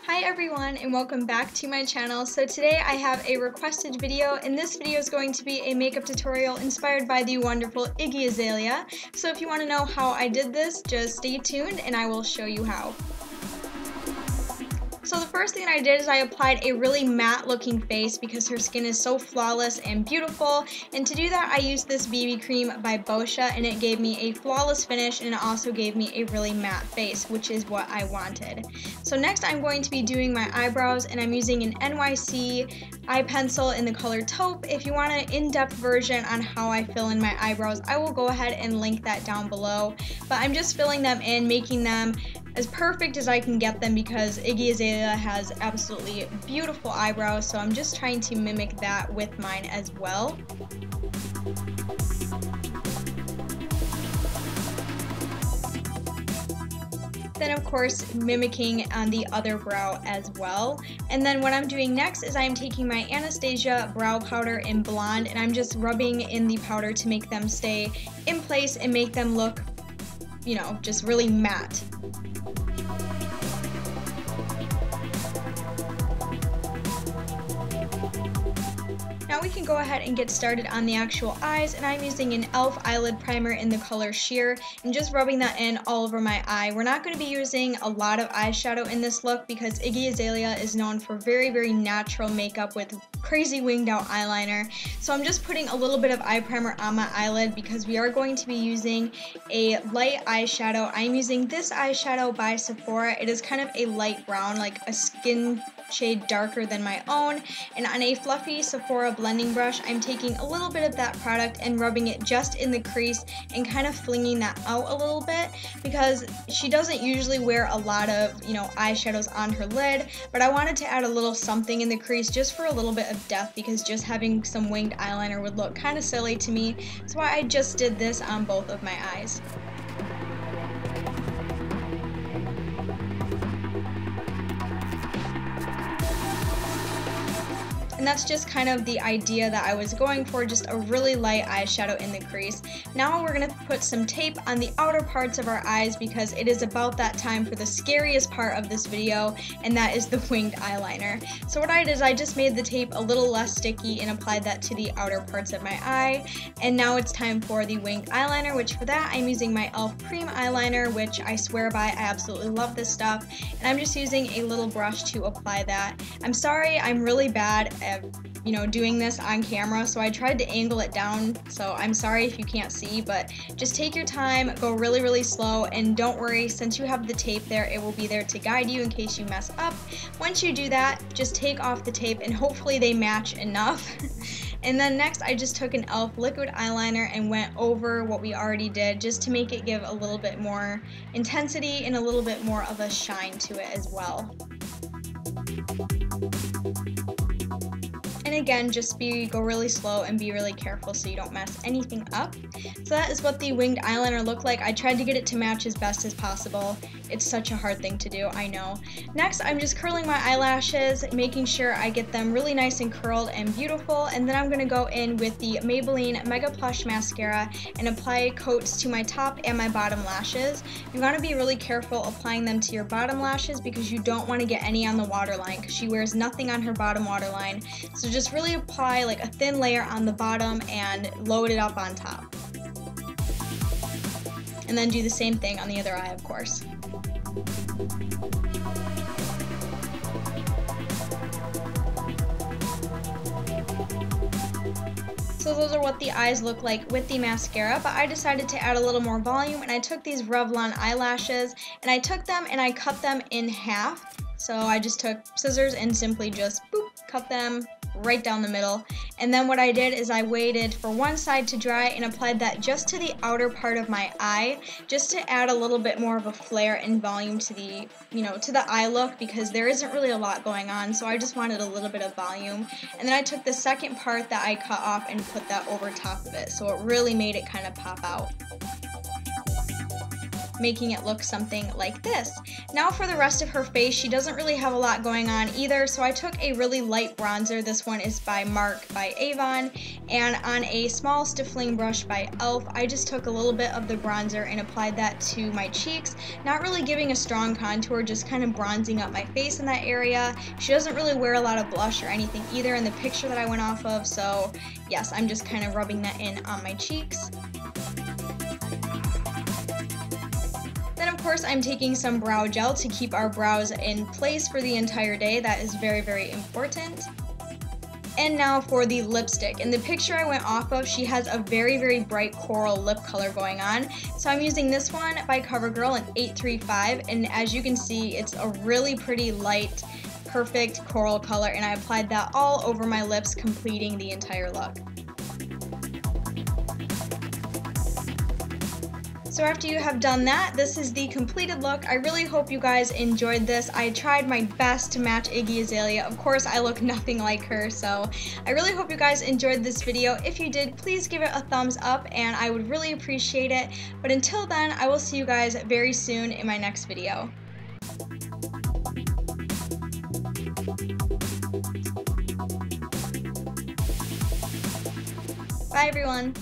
Hi everyone and welcome back to my channel. So today I have a requested video, and this video is going to be a makeup tutorial inspired by the wonderful Iggy Azalea. So if you want to know how I did this, just stay tuned and I will show you how. So the first thing I did is I applied a really matte looking face because her skin is so flawless and beautiful, and to do that I used this BB cream by Boscia, and it gave me a flawless finish and it also gave me a really matte face, which is what I wanted. So next I'm going to be doing my eyebrows, and I'm using an NYC eye pencil in the color taupe. If you want an in-depth version on how I fill in my eyebrows, I will go ahead and link that down below, but I'm just filling them in, making them as perfect as I can get them because Iggy Azalea has absolutely beautiful eyebrows, so I'm just trying to mimic that with mine as well. Then of course mimicking on the other brow as well. And then what I'm doing next is I'm taking my Anastasia brow powder in blonde, and I'm just rubbing in the powder to make them stay in place and make them look, you know, just really matte. Now we can go ahead and get started on the actual eyes, and I'm using an e.l.f. eyelid primer in the color Sheer and just rubbing that in all over my eye. We're not going to be using a lot of eyeshadow in this look because Iggy Azalea is known for very natural makeup with crazy winged out eyeliner. So I'm just putting a little bit of eye primer on my eyelid because we are going to be using a light eyeshadow. I'm using this eyeshadow by Sephora. It is kind of a light brown, like a skin shade darker than my own, and on a fluffy Sephora blending brush I'm taking a little bit of that product and rubbing it just in the crease and kind of flinging that out a little bit because she doesn't usually wear a lot of, you know, eyeshadows on her lid, but I wanted to add a little something in the crease just for a little bit of depth because just having some winged eyeliner would look kind of silly to me. So I just did this on both of my eyes. And that's just kind of the idea that I was going for, just a really light eyeshadow in the crease. Now we're going to put some tape on the outer parts of our eyes because it is about that time for the scariest part of this video, and that is the winged eyeliner. So what I did is I just made the tape a little less sticky and applied that to the outer parts of my eye. And now it's time for the winged eyeliner, which for that I'm using my e.l.f. cream eyeliner, which I swear by, I absolutely love this stuff. And I'm just using a little brush to apply that. I'm sorry, I'm really bad at, you know, doing this on camera, so I tried to angle it down, so I'm sorry if you can't see, but just take your time, go really slow, and don't worry, since you have the tape there, it will be there to guide you in case you mess up. Once you do that, just take off the tape and hopefully they match enough. And then next I just took an e.l.f. liquid eyeliner and went over what we already did just to make it give a little bit more intensity and a little bit more of a shine to it as well. And again, just go really slow and be really careful so you don't mess anything up. So that is what the winged eyeliner looked like. I tried to get it to match as best as possible. It's such a hard thing to do, I know. Next, I'm just curling my eyelashes, making sure I get them really nice and curled and beautiful, and then I'm going to go in with the Maybelline Mega Plush Mascara and apply coats to my top and my bottom lashes. You want to be really careful applying them to your bottom lashes because you don't want to get any on the waterline because she wears nothing on her bottom waterline. So just really apply like a thin layer on the bottom and load it up on top. And then do the same thing on the other eye, of course. So those are what the eyes look like with the mascara, but I decided to add a little more volume, and I took these Revlon eyelashes and I took them and I cut them in half. So I just took scissors and simply just boop, cut them right down the middle. And then what I did is I waited for one side to dry and applied that just to the outer part of my eye, just to add a little bit more of a flare and volume to the, you know, to the eye look because there isn't really a lot going on, so I just wanted a little bit of volume. And then I took the second part that I cut off and put that over top of it, so it really made it kind of pop out. making it look something like this. Now for the rest of her face, she doesn't really have a lot going on either, so I took a really light bronzer. This one is by Mark by Avon, and on a small stippling brush by e.l.f. I just took a little bit of the bronzer and applied that to my cheeks, not really giving a strong contour, just kind of bronzing up my face in that area. She doesn't really wear a lot of blush or anything either in the picture that I went off of, so yes, I'm just kind of rubbing that in on my cheeks. Then of course I'm taking some brow gel to keep our brows in place for the entire day. That is very, very important. And now for the lipstick. In the picture I went off of, she has a very, very bright coral lip color going on. So I'm using this one by CoverGirl in 835, and as you can see, it's a really pretty light, perfect coral color, and I applied that all over my lips, completing the entire look. So after you have done that, this is the completed look. I really hope you guys enjoyed this. I tried my best to match Iggy Azalea. Of course, I look nothing like her, so I really hope you guys enjoyed this video. If you did, please give it a thumbs up, and I would really appreciate it. But until then, I will see you guys very soon in my next video. Bye, everyone.